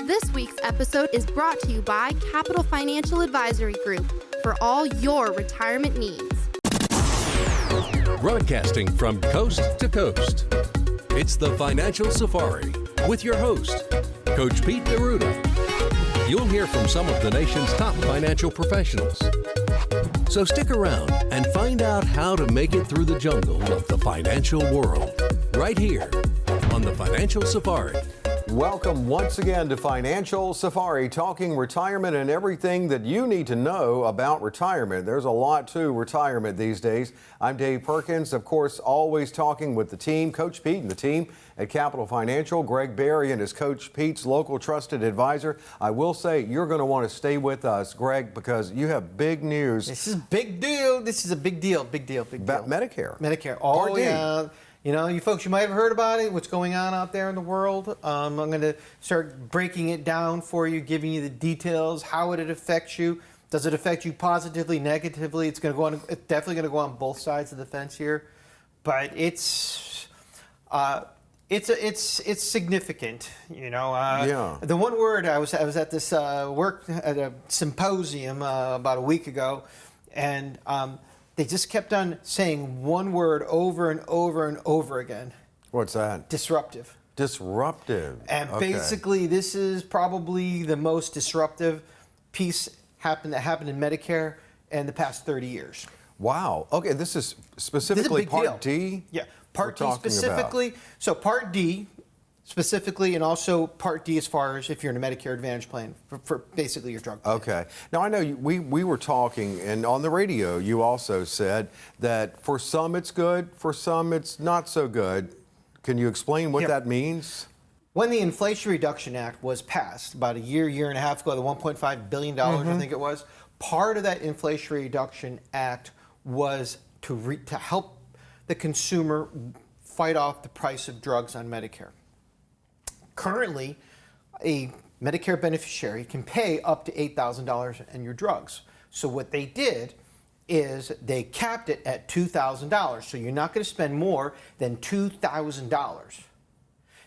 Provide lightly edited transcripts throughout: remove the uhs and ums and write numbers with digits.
This week's episode is brought to you by Capital Financial Advisory Group for all your retirement needs. Broadcasting from coast to coast, it's the Financial Safari with your host, Coach Pete D'Arruda. You'll hear from some of the nation's top financial professionals. So stick around and find out how to make it through the jungle of the financial world, right here on the Financial Safari. Welcome once again to Financial Safari, talking retirement and everything that you need to know about retirement. There's a lot to retirement these days. I'm Dave Perkins, of course, always talking with the team, Coach Pete and the team at Capital Financial. Greg Berry and his Coach Pete's local trusted advisor. I will say you're going to want to stay with us, Greg, because you have big news. This is a big deal. This is a big deal. About Medicare. Medicare. Part Oh, D. yeah. You know, you folks, you might have heard about it, what's going on out there in the world. I'm going to start breaking it down for you, giving you the details, how it affects you. Does it affect you positively, negatively? It's definitely going to go on both sides of the fence here, but it's significant. You know, Yeah. The one word I was at this work at a symposium about a week ago, and they just kept on saying one word over and over and over again. What's that? Disruptive. Disruptive. And Okay. basically, this is probably the most disruptive piece that happened in Medicare in the past 30 years. Wow. Okay, this is specifically big Part deal. D? Yeah, we're Part D talking specifically. So Part D specifically, and also Part D as far as if you're in a Medicare Advantage plan for basically your drug plan. Okay. Now, I know we were talking, and on the radio, you also said that for some it's good, for some it's not so good. Can you explain what Yeah. that means? When the Inflation Reduction Act was passed about a year and a half ago, the $1.5 billion, I think it was, part of that Inflation Reduction Act was to help the consumer fight off the price of drugs on Medicare. Currently, a Medicare beneficiary can pay up to $8,000 in your drugs. So what they did is they capped it at $2,000. So you're not going to spend more than $2,000.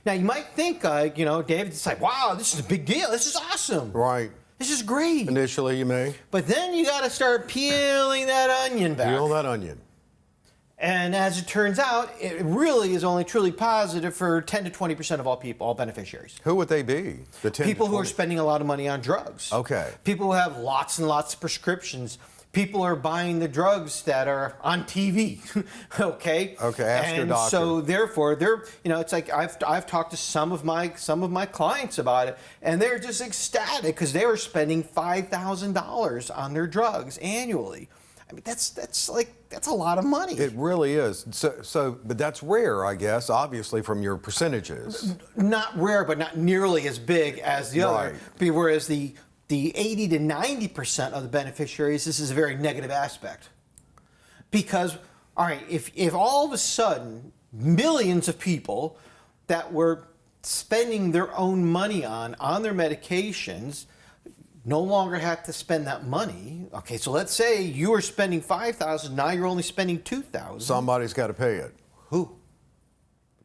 Now you might think, David, it's like, wow, this is a big deal. This is awesome. Right. This is great. Initially, you may. But then you got to start peeling that onion back. Peel that onion. And as it turns out, it really is only truly positive for 10 to 20% of all people, all beneficiaries. Who would they be? The 10 People to who are 20? spending a lot of money on drugs. Okay. People who have lots and lots of prescriptions. People are buying the drugs that are on TV. Okay. Okay. Ask your doctor. So therefore, it's like I've talked to some of my clients about it, and they're just ecstatic because they were spending $5,000 on their drugs annually. I mean, that's a lot of money. It really is. But that's rare, I guess, obviously, from your percentages. Not rare, but not nearly as big as the other. Right. Whereas the 80 to 90% of the beneficiaries, this is a very negative aspect. Because, all right, if all of a sudden millions of people that were spending their own money on their medications no longer have to spend that money. Okay, so let's say you were spending $5,000, now you're only spending $2,000. Somebody's got to pay it. Who?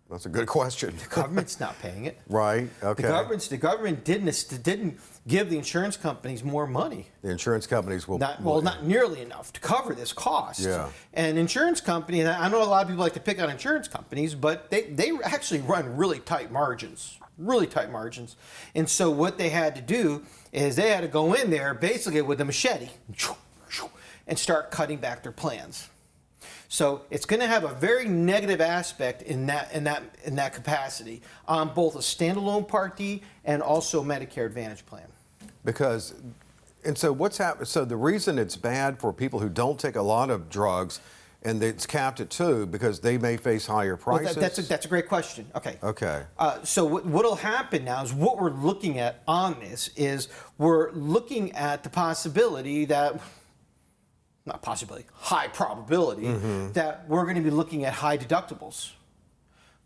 That's a good question. The government's not paying it. Right. Okay. The government didn't give the insurance companies more money. The insurance companies will Not nearly enough to cover this cost. Yeah. And insurance companies, I know a lot of people like to pick on insurance companies, but they actually run really tight margins. And so what they had to do is they had to go in there basically with a machete and start cutting back their plans. So it's going to have a very negative aspect in that capacity on both a standalone Part D and also Medicare Advantage plan. So what's happened? So the reason it's bad for people who don't take a lot of drugs, and it's capped at 2 because they may face higher prices. Well, that's a great question. Okay. Okay. So what'll happen now is what we're looking at on this is we're looking at the possibility that. Not possibility, high probability that we're going to be looking at high deductibles.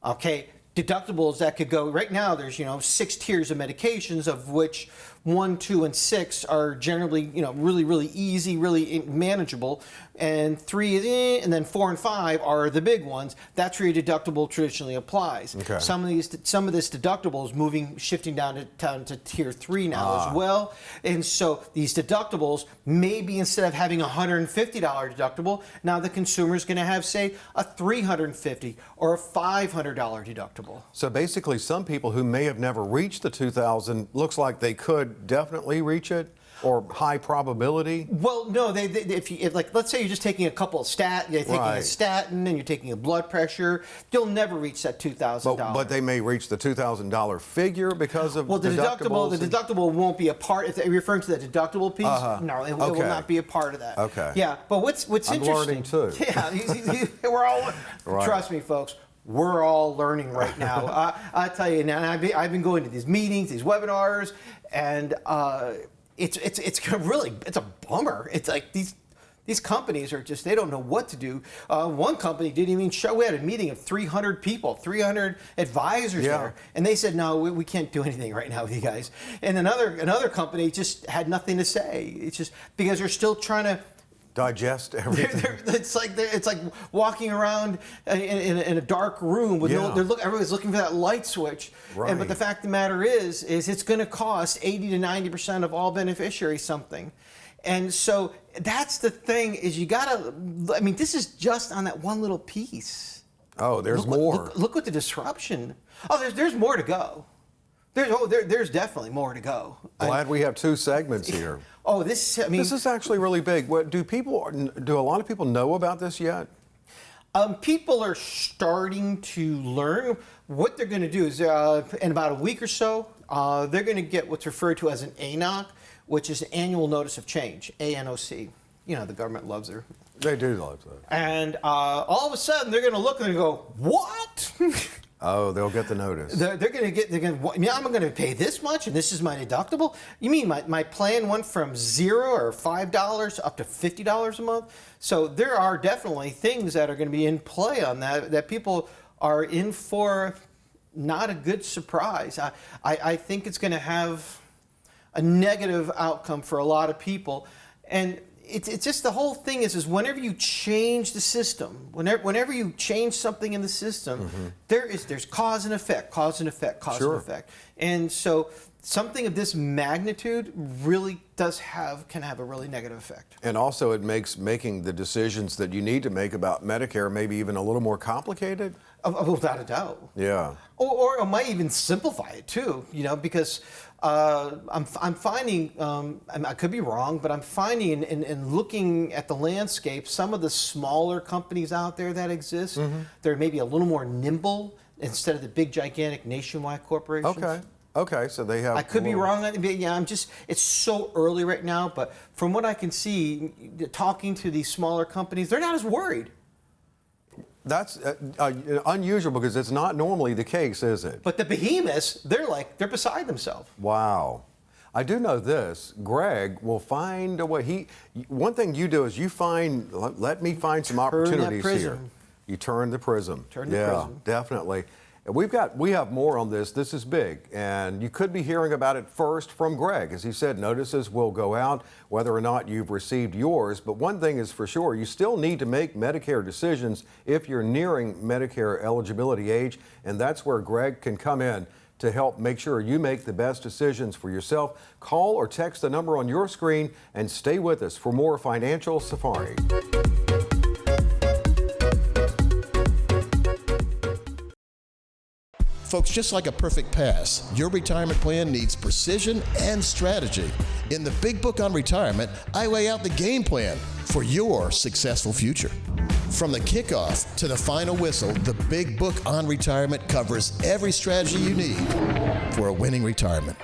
Okay, deductibles that could go right now. There's 6 tiers of medications, of which 1, 2, and 6 are generally really, really easy, really manageable, and 3 is and then 4 and 5 are the big ones. That's where your deductible traditionally applies. Okay. Some of this deductible is shifting down to tier 3 now as well, and so these deductibles maybe instead of having a $150 deductible, now the consumer is going to have, say, a $350 or a $500 deductible. So basically, some people who may have never reached the 2,000 looks like they could definitely reach it, or high probability. Well, no, if like let's say you're just taking a couple of you're taking a statin and you're taking a blood pressure, you'll never reach that $2,000. But they may reach the $2,000 figure because of the deductibles. The deductible won't be a part. If you're referring to the deductible piece, no, it will not be a part of that. Okay. Yeah, but what's I'm interesting? learning too. Yeah, we're all. Right. Trust me, folks. We're all learning right now. I tell you now, I've been going to these meetings, these webinars, and it's a bummer. It's like these companies are just, they don't know what to do. One company didn't even show. We had a meeting of 300 people, 300 advisors there, and they said, no, we can't do anything right now with you guys. And another company just had nothing to say. It's just because they're still trying to digest everything. It's like walking around in a dark room with everybody's looking for that light switch. Right. But the fact of the matter is it's going to cost 80 to 90% of all beneficiaries something. And so that's the thing is this is just on that one little piece. Oh, there's more. Look what the disruption. Oh, there's more to go. There's definitely more to go. Glad we have 2 segments here. Oh, this is actually really big. Do a lot of people know about this yet? People are starting to learn. What they're going to do is in about a week or so, they're going to get what's referred to as an ANOC, which is an annual notice of change, ANOC. The government loves their. They do love that. And all of a sudden, they're going to look and go, what? Oh, they'll get the notice. I'm going to pay this much, and this is my deductible? You mean my plan went from $0 or $5 up to $50 a month? So there are definitely things that are going to be in play on that people are in for not a good surprise. I think it's going to have a negative outcome for a lot of people. And it's just the whole thing is whenever you change the system, whenever you change something in the system, there's cause and effect, and effect. And so something of this magnitude really can have a really negative effect. And also it makes making the decisions that you need to make about Medicare maybe even a little more complicated? Without a doubt. Yeah. Or it might even simplify it too, because I'm finding, I could be wrong, but I'm finding in looking at the landscape, some of the smaller companies out there that exist, they're maybe a little more nimble instead of the big, gigantic nationwide corporations. Okay, so they have. I could be wrong. Yeah, it's so early right now, but from what I can see, talking to these smaller companies, they're not as worried. That's unusual because it's not normally the case, is it? But the behemoths, they're beside themselves. Wow. I do know this. Greg will find a way. One thing you do is let me find some opportunities here. You turn the prism. Turn the prism. Yeah, definitely. We have more on this. This is big, and you could be hearing about it first from Greg. As he said, notices will go out whether or not you've received yours. But one thing is for sure, you still need to make Medicare decisions if you're nearing Medicare eligibility age, and that's where Greg can come in to help make sure you make the best decisions for yourself. Call or text the number on your screen and stay with us for more Financial Safari. Folks, just like a perfect pass, your retirement plan needs precision and strategy. In the Big Book on Retirement, I lay out the game plan for your successful future. From the kickoff to the final whistle, the Big Book on Retirement covers every strategy you need for a winning retirement.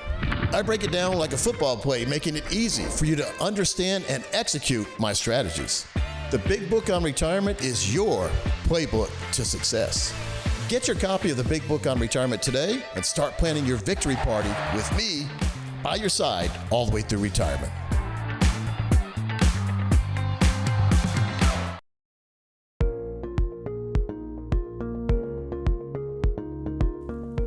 I break it down like a football play, making it easy for you to understand and execute my strategies. The Big Book on Retirement is your playbook to success. Get your copy of the Big Book on Retirement today and start planning your victory party with me by your side all the way through retirement.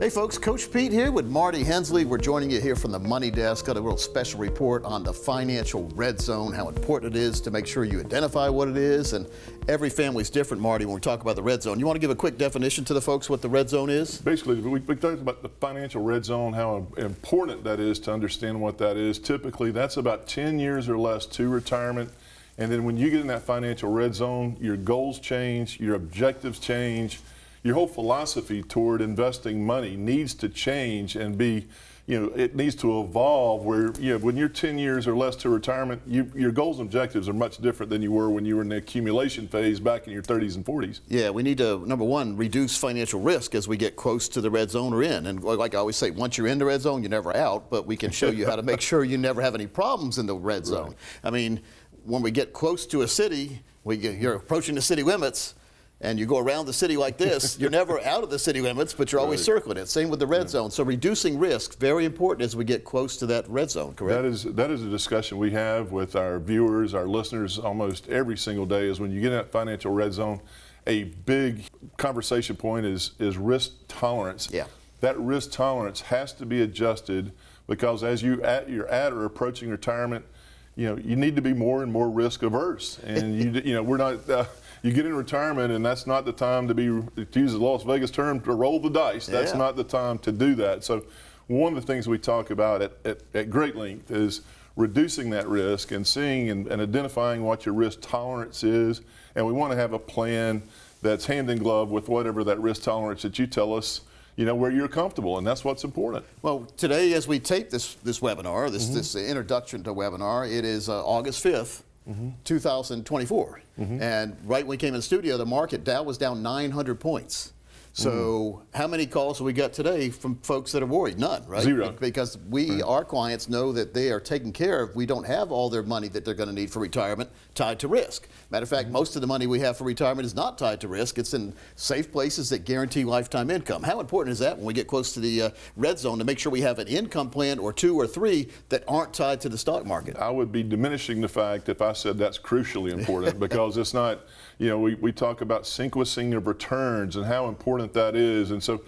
Hey folks, Coach Pete here with Marty Hensley. We're joining you here from the Money Desk. Got a real special report on the financial red zone, how important it is to make sure you identify what it is. And every family's different, Marty, when we talk about the red zone. You want to give a quick definition to the folks what the red zone is? Basically, we talked about the financial red zone, how important that is to understand what that is. Typically, that's about 10 years or less to retirement. And then when you get in that financial red zone, your goals change, your objectives change. Your whole philosophy toward investing money needs to change and be, it needs to evolve where, when you're 10 years or less to retirement, your goals and objectives are much different than you were when you were in the accumulation phase back in your 30s and 40s. Yeah, we need to, number one, reduce financial risk as we get close to the red zone or in. And like I always say, once you're in the red zone, you're never out, but we can show you how to make sure you never have any problems in the red zone. Right. I mean, when we get close to a city, you're approaching the city limits, and you go around the city like this, you're never out of the city limits, but you're always circling it. Same with the red zone. So reducing risk, very important as we get close to that red zone, correct? That is a discussion we have with our viewers, our listeners almost every single day, is when you get in that financial red zone, a big conversation point is risk tolerance. Yeah. That risk tolerance has to be adjusted because as you're at or approaching retirement, you need to be more and more risk averse. And we're not. You get in retirement, and that's not the time to use the Las Vegas term, to roll the dice. That's not the time to do that. So one of the things we talk about at great length is reducing that risk and seeing and identifying what your risk tolerance is. And we want to have a plan that's hand in glove with whatever that risk tolerance that you tell us, where you're comfortable, and that's what's important. Well, today as we tape this webinar, this introduction to webinar, it is August 5th. 2024. And right when we came in the studio, the market, Dow was down 900 points. So how many calls have we got today from folks that are worried? None, right? Zero. Because our clients know that they are taken care of. We don't have all their money that they're going to need for retirement tied to risk. Matter of fact, most of the money we have for retirement is not tied to risk. It's in safe places that guarantee lifetime income. How important is that when we get close to the red zone to make sure we have an income plan or two or three that aren't tied to the stock market? I would be diminishing the fact if I said that's crucially important because it's not, we talk about sequencing of returns and how important that is. And so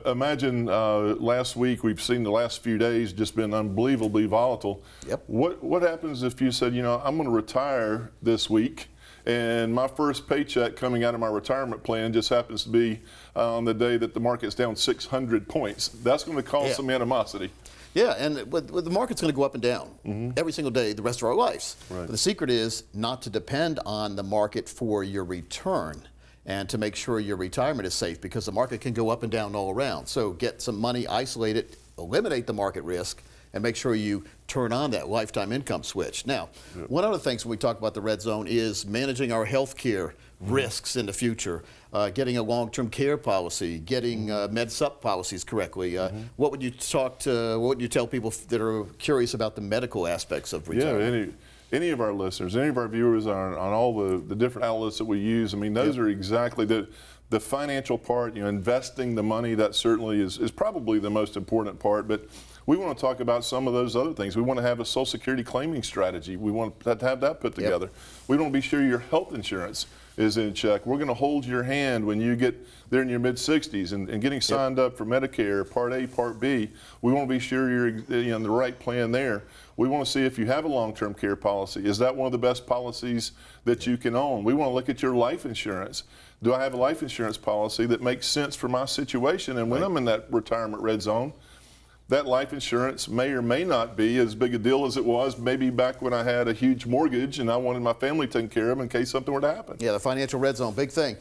imagine last week, we've seen the last few days just been unbelievably volatile. Yep. What happens if you said, I'm going to retire this week and my first paycheck coming out of my retirement plan just happens to be on the day that the market's down 600 points? That's going to cause some animosity. Yeah, and the market's going to go up and down every single day the rest of our lives. Right. But the secret is not to depend on the market for your return and to make sure your retirement is safe because the market can go up and down all around. So get some money, isolate it, eliminate the market risk, and make sure you turn on that lifetime income switch. Now, one of the things when we talk about the red zone is managing our health care risks in the future, getting a long-term care policy, getting med-sup policies correctly. What would you tell people that are curious about the medical aspects of retirement? Yeah, any of our listeners, any of our viewers on all the different outlets that we use, I mean, those are exactly the financial part, investing the money, that certainly is probably the most important part. But we want to talk about some of those other things. We want to have a Social Security claiming strategy. We want to have that put together. We want to be sure your health insurance is in check. We're going to hold your hand when you get there in your mid-60s and getting signed up for Medicare, Part A, Part B. We want to be sure you're in the right plan there. We want to see if you have a long-term care policy. Is that one of the best policies that you can own? We want to look at your life insurance. Do I have a life insurance policy that makes sense for my situation? And when I'm in that retirement red zone, that life insurance may or may not be as big a deal as it was maybe back when I had a huge mortgage and I wanted my family taken care of in case something were to happen. Yeah, the financial red zone, big thing.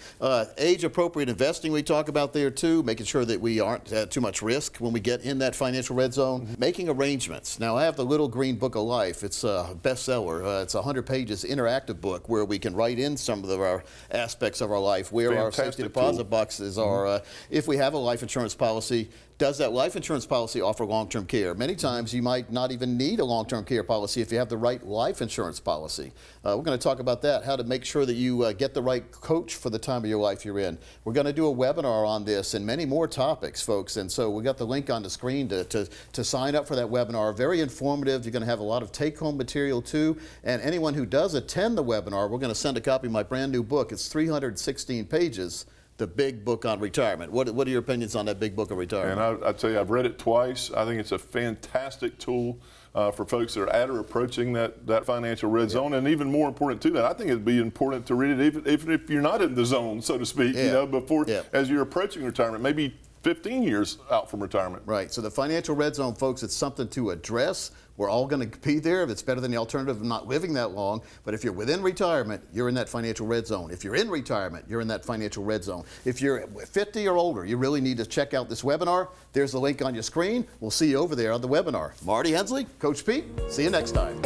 Age-appropriate investing we talk about there too, making sure that we aren't at too much risk when we get in that financial red zone. Making arrangements. Now, I have the Little Green Book of Life. It's a bestseller. It's 100 pages, interactive book where we can write in some of our aspects of our life, where our safety deposit boxes are. If we have a life insurance policy, does that life insurance policy offer long-term care? Many times you might not even need a long-term care policy if you have the right life insurance policy. We're going to talk about that, how to make sure that you get the right coach for the time of your life you're in. We're going to do a webinar on this and many more topics, folks. And so we got the link on the screen to sign up for that webinar. Very informative. You're going to have a lot of take-home material too. And anyone who does attend the webinar, we're going to send a copy of my brand new book. It's 316 pages. the Big Book on Retirement. What are your opinions on that Big Book on Retirement? And I'd tell you, I've read it twice. I think it's a fantastic tool for folks that are at or approaching that financial red zone. And even more important to that, I think it'd be important to read it even if you're not in the zone, so to speak, before as you're approaching retirement, maybe 15 years out from retirement. Right. So the financial red zone, folks, it's something to address. We're all going to be there. It's better than the alternative of not living that long. But if you're within retirement, you're in that financial red zone. If you're in retirement, you're in that financial red zone. If you're 50 or older, you really need to check out this webinar. There's the link on your screen. We'll see you over there on the webinar. Marty Hensley, Coach Pete, see you next time.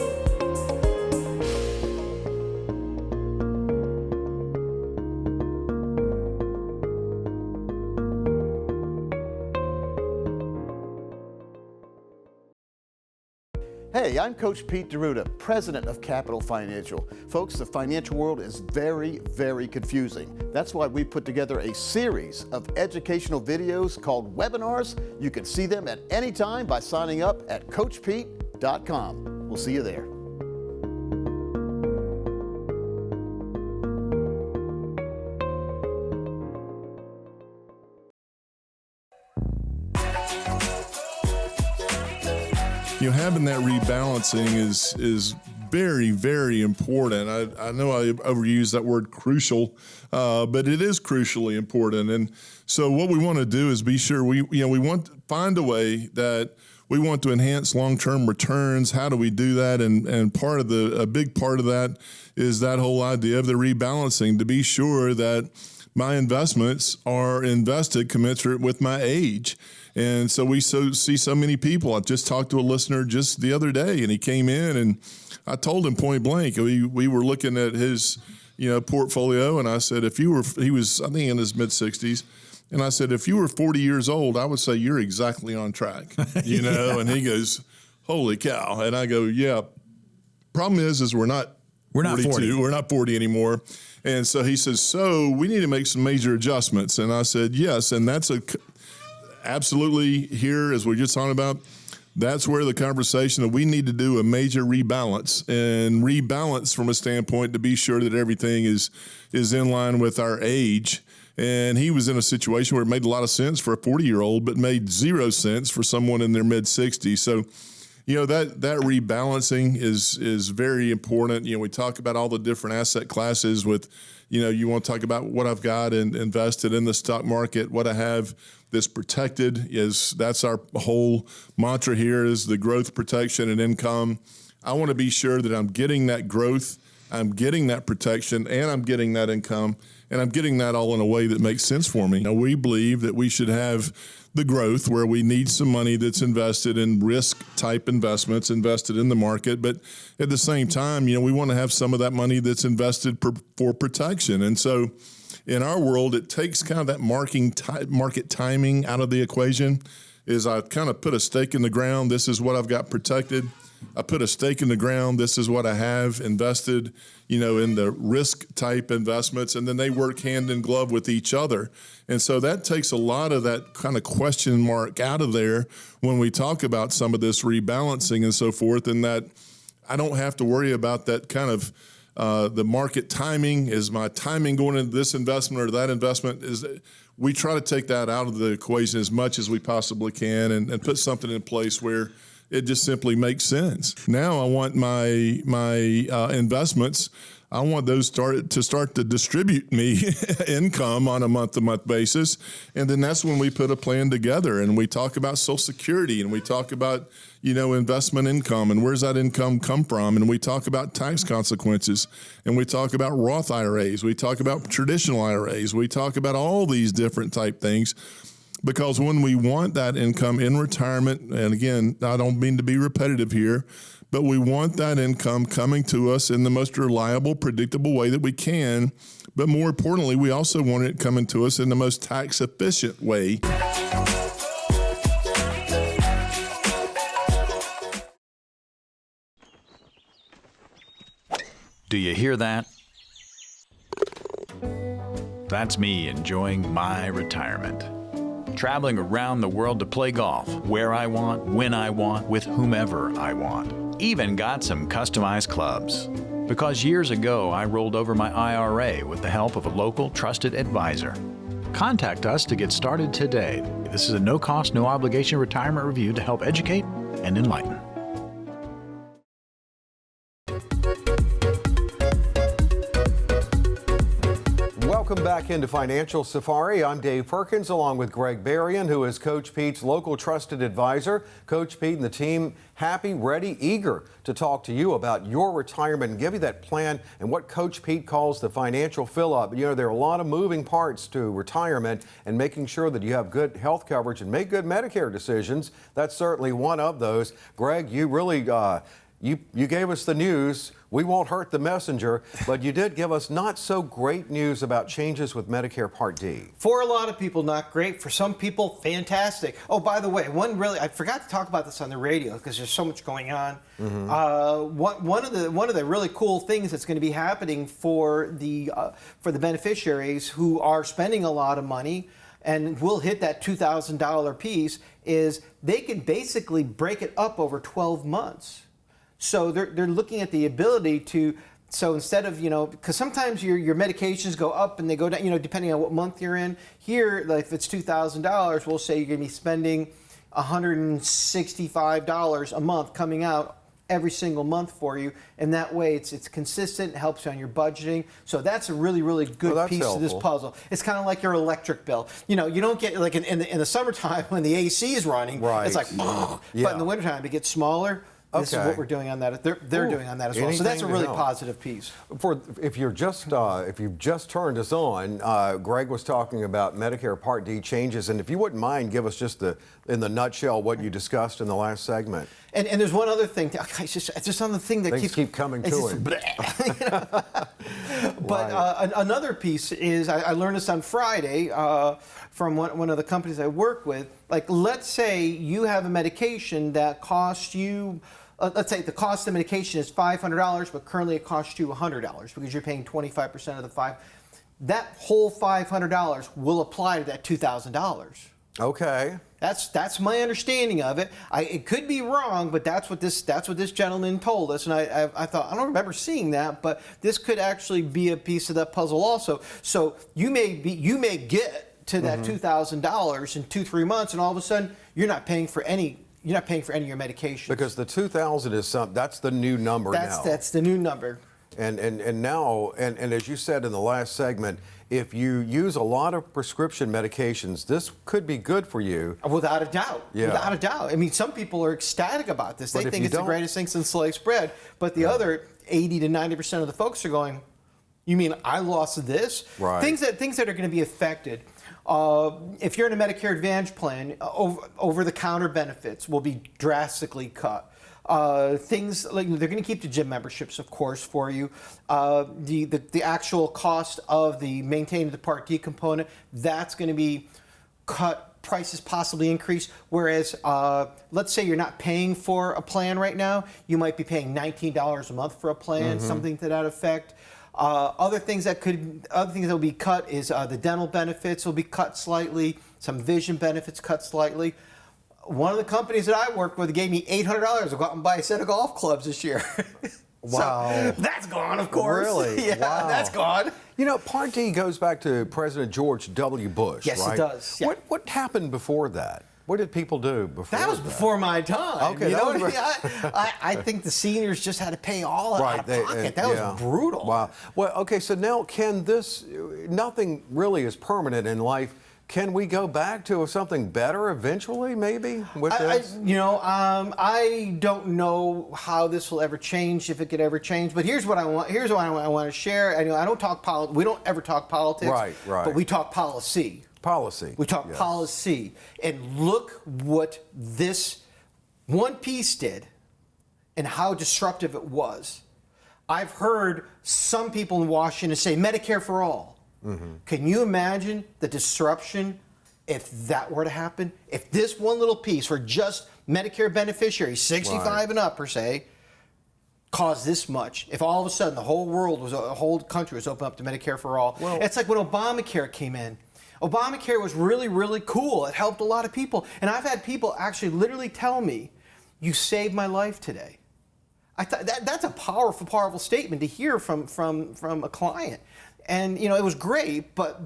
Hey, I'm Coach Pete Deruta, president of Capital Financial. Folks, the financial world is very, very confusing. That's why we put together a series of educational videos called webinars. You can see them at any time by signing up at CoachPete.com. We'll see you there. Having that rebalancing is very, very important. I know I overuse that word crucial, but it is crucially important. And so what we want to do is be sure we want to find a way that we want to enhance long-term returns. How do we do that? And a big part of that is that whole idea of the rebalancing, to be sure that my investments are invested commensurate with my age. And so we see so many people. I just talked to a listener just the other day, and he came in, and I told him point blank, we were looking at his portfolio, and I said, he was, I think, in his mid-60s, and I said, if you were 40 years old, I would say you're exactly on track, and he goes, holy cow. And I go, yeah, problem is we're not 40. We're not 40 anymore. And so he says, so we need to make some major adjustments. And I said, yes, and that's absolutely here, as we're just talking about, that's where the conversation that we need to do a major rebalance, and rebalance from a standpoint to be sure that everything is in line with our age. And he was in a situation where it made a lot of sense for a 40-year-old, but made zero sense for someone in their mid-60s. So, that rebalancing is very important. We talk about all the different asset classes with, you want to talk about what I've got and invested in the stock market, what I have that's protected that's our whole mantra here is the growth, protection, and income. I want to be sure that I'm getting that growth, I'm getting that protection, and I'm getting that income, and I'm getting that all in a way that makes sense for me. Now, we believe that we should have the growth where we need some money that's invested in risk-type investments, invested in the market, but at the same time, we want to have some of that money that's invested for protection. And so in our world, it takes kind of that market timing out of the equation. Is I kind of put a stake in the ground. This is what I've got protected. I put a stake in the ground. This is what I have invested, in the risk type investments, and then they work hand in glove with each other. And so that takes a lot of that kind of question mark out of there when we talk about some of this rebalancing and so forth, and that I don't have to worry about that kind of the market timing. Is my timing going into this investment or that investment? We try to take that out of the equation as much as we possibly can and put something in place where it just simply makes sense. Now I want my investments, I want those to start to distribute me income on a month-to-month basis. And then that's when we put a plan together and we talk about Social Security and we talk about, investment income and where's that income come from. And we talk about tax consequences and we talk about Roth IRAs. We talk about traditional IRAs. We talk about all these different type things. Because when we want that income in retirement, and again, I don't mean to be repetitive here, but we want that income coming to us in the most reliable, predictable way that we can. But more importantly, we also want it coming to us in the most tax efficient way. Do you hear that? That's me enjoying my retirement. Traveling around the world to play golf, where I want, when I want, with whomever I want. Even got some customized clubs. Because years ago, I rolled over my IRA with the help of a local trusted advisor. Contact us to get started today. This is a no-cost, no-obligation retirement review to help educate and enlighten. Welcome back into Financial Safari. I'm Dave Perkins along with Greg Berrien, who is Coach Pete's local trusted advisor. Coach Pete and the team happy, ready, eager to talk to you about your retirement and give you that plan and what Coach Pete calls the financial fill-up. You know, there are a lot of moving parts to retirement, and making sure that you have good health coverage and make good Medicare decisions. That's certainly one of those. Greg, you really you gave us the news. We won't hurt the messenger, but you did give us not so great news about changes with Medicare Part D. For a lot of people, not great. For some people, fantastic. Oh, by the way, I forgot to talk about this on the radio because there's so much going on. Mm-hmm. One of the really cool things that's going to be happening for the beneficiaries who are spending a lot of money and will hit that $2,000 piece is they can basically break it up over 12 months. So they're looking at the ability to, so instead of, because sometimes your medications go up and they go down, depending on what month you're in. Here, like if it's $2,000, we'll say you're going to be spending $165 a month coming out every single month for you, and that way it's consistent, it helps you on your budgeting. So that's a really, really good piece of this puzzle. It's kind of like your electric bill. You don't get, like in the summertime when the AC is running, right. It's like, but in the wintertime it gets smaller. This is what we're doing on that. They're doing on that as well. So that's a really positive piece. If you've just turned us on, Greg was talking about Medicare Part D changes, and if you wouldn't mind, give us just in the nutshell what you discussed in the last segment. And there's one other thing. It's just on the thing that keep coming to it. But another piece is I learned this on Friday from one of the companies I work with. Like, let's say you have a medication that costs you. Let's say the cost of the medication is $500, but currently it costs you $100 because you're paying 25% of the $500. That whole $500 will apply to that $2,000. Okay. That's my understanding of it. It could be wrong, but that's what this gentleman told us, and I thought, I don't remember seeing that, but this could actually be a piece of that puzzle also. So you may get to that $2,000 in 2-3 months, and all of a sudden you're not paying for any. You're not paying for any of your medications. Because the 2,000 is that's the new number now. That's the new number. And now, as you said in the last segment, if you use a lot of prescription medications, this could be good for you. Without a doubt. Yeah. Without a doubt. I mean, some people are ecstatic about this. They think it's the greatest thing since sliced bread. But the other 80 to 90% of the folks are going, you mean I lost this? Right. Things that are going to be affected. If you're in a Medicare Advantage plan, over-the-counter benefits will be drastically cut. Things like they're going to keep the gym memberships, of course, for you. The actual cost of the maintaining the Part D component, that's going to be cut. Prices possibly increase. Whereas, let's say you're not paying for a plan right now, you might be paying $19 a month for a plan, something to that effect. Other things that will be cut is the dental benefits will be cut slightly. Some vision benefits cut slightly. One of the companies that I work with gave me $800 to go out and buy a set of golf clubs this year. Wow. So that's gone, of course. Really? Yeah, wow. That's gone. Part D goes back to President George W. Bush, yes, right? It does. Yeah. What happened before that? What did people do before that? Was before my time. Okay. I think the seniors just had to pay all out of pocket. That was brutal. Wow. Well, okay, so now nothing really is permanent in life. Can we go back to something better eventually, maybe? I don't know how this will ever change, if it could ever change. But here's what I want. Here's what I want to share. I don't talk politics. We don't ever talk politics. Right. But we talk policy. We talk policy. And look what this one piece did and how disruptive it was. I've heard some people in Washington say Medicare for all. Can you imagine the disruption if that were to happen? If this one little piece for just Medicare beneficiaries, 65 and up per se, caused this much, if all of a sudden the whole country was open up to Medicare for all. Well, it's like when Obamacare came in. Obamacare was really, really cool. It helped a lot of people. And I've had people actually literally tell me, you saved my life today. I thought that's a powerful statement to hear from a client. And it was great, but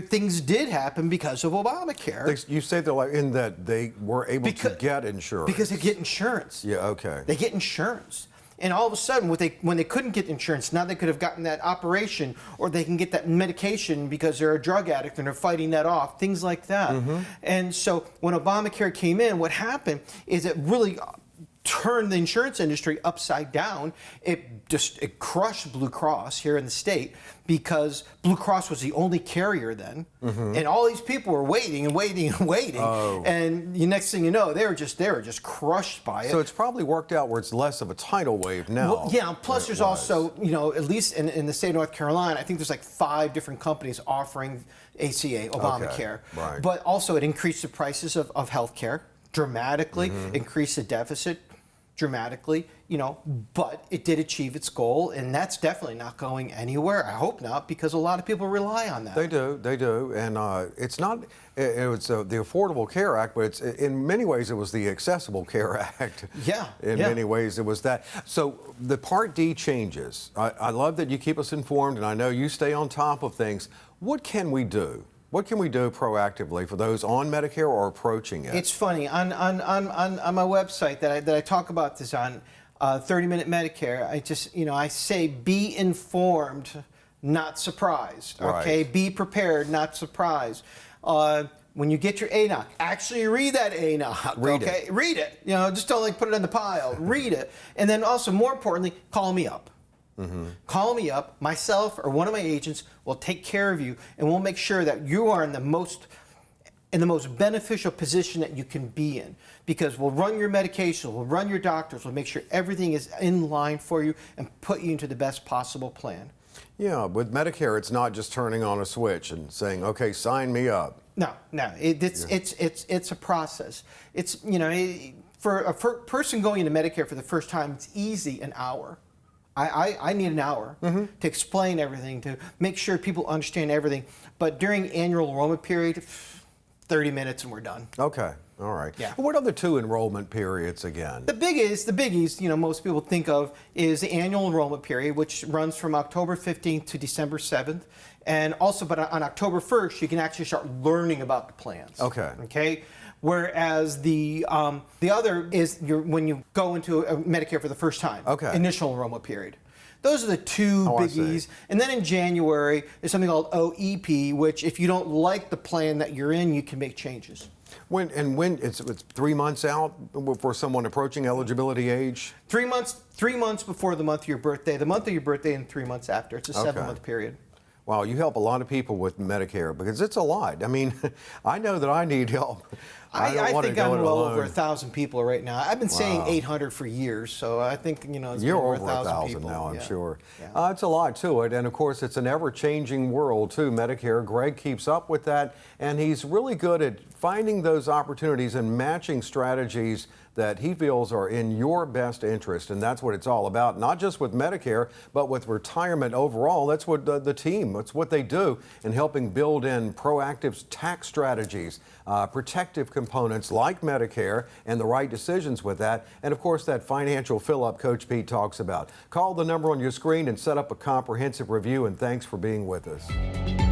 things did happen because of Obamacare. You say they're in that they were able to get insurance. Because they get insurance. Yeah, okay. They get insurance. And all of a sudden, when they couldn't get insurance, now they could have gotten that operation, or they can get that medication because they're a drug addict and they're fighting that off, things like that. And so when Obamacare came in, what happened is it really turned the insurance industry upside down. It crushed Blue Cross here in the state, because Blue Cross was the only carrier then, and all these people were waiting and waiting and waiting. And the next thing you know, they were just crushed by it. So it's probably worked out where it's less of a tidal wave now. Well, yeah. Plus, there's also at least in the state of North Carolina, I think there's like 5 different companies offering ACA, Obamacare. Right. But also, it increased the prices of health care dramatically, increased the deficit dramatically, but it did achieve its goal, and that's definitely not going anywhere. I hope not, because a lot of people rely on that. They do, and it's not. It was the Affordable Care Act, but it's in many ways it was the Accessible Care Act. Yeah. In many ways it was that. So the Part D changes. I love that you keep us informed, and I know you stay on top of things. What can we do? What can we do proactively for those on Medicare or approaching it? It's funny, on my website that I talk about this on, 30-Minute Medicare, I say be informed, not surprised. Okay, Right. Be prepared, not surprised. When you get your ANOC, actually read that ANOC. Read it. Read it. Just don't put it in the pile. Read it, and then also, more importantly, call me up. Call me up. Myself or one of my agents will take care of you, and we'll make sure that you are in the most beneficial position that you can be in, because we'll run your medication, we'll run your doctors, we'll make sure everything is in line for you and put you into the best possible plan. Yeah, with Medicare, it's not just turning on a switch and saying, "Okay, sign me up." No, it's a process. It's for a person going into Medicare for the first time, it's easy, an hour. I need an hour to explain everything, to make sure people understand everything. But during annual enrollment period, 30 minutes and we're done. Okay, all right. Yeah. What are the 2 enrollment periods again? The biggies, most people think of is the annual enrollment period, which runs from October 15th to December 7th. And also, but on October 1st, you can actually start learning about the plans. Okay. Whereas the other is when you go into Medicare for the first time. Okay. Initial enrollment period. Those are the 2 biggies. And then in January, there's something called OEP, which if you don't like the plan that you're in, you can make changes. When it's 3 months out for someone approaching eligibility age? 3 months before the month of your birthday, the month of your birthday, and 3 months after. It's a 7-month period. Wow, you help a lot of people with Medicare, because it's a lot. I mean, I know that I need help. I don't want to think go I'm it well alone. over 1,000 people right now. I've been saying 800 for years, so I think it's You're over over 1,000 people now, I'm yeah. sure. Yeah. It's a lot to it, and of course, it's an ever-changing world too. Medicare. Greg keeps up with that, and he's really good at finding those opportunities and matching strategies that he feels are in your best interest, and that's what it's all about. Not just with Medicare, but with retirement overall. That's what the team. That's what they do in helping build in proactive tax strategies, protective components like Medicare, and the right decisions with that, and of course that financial fill-up Coach Pete talks about. Call the number on your screen and set up a comprehensive review, and thanks for being with us.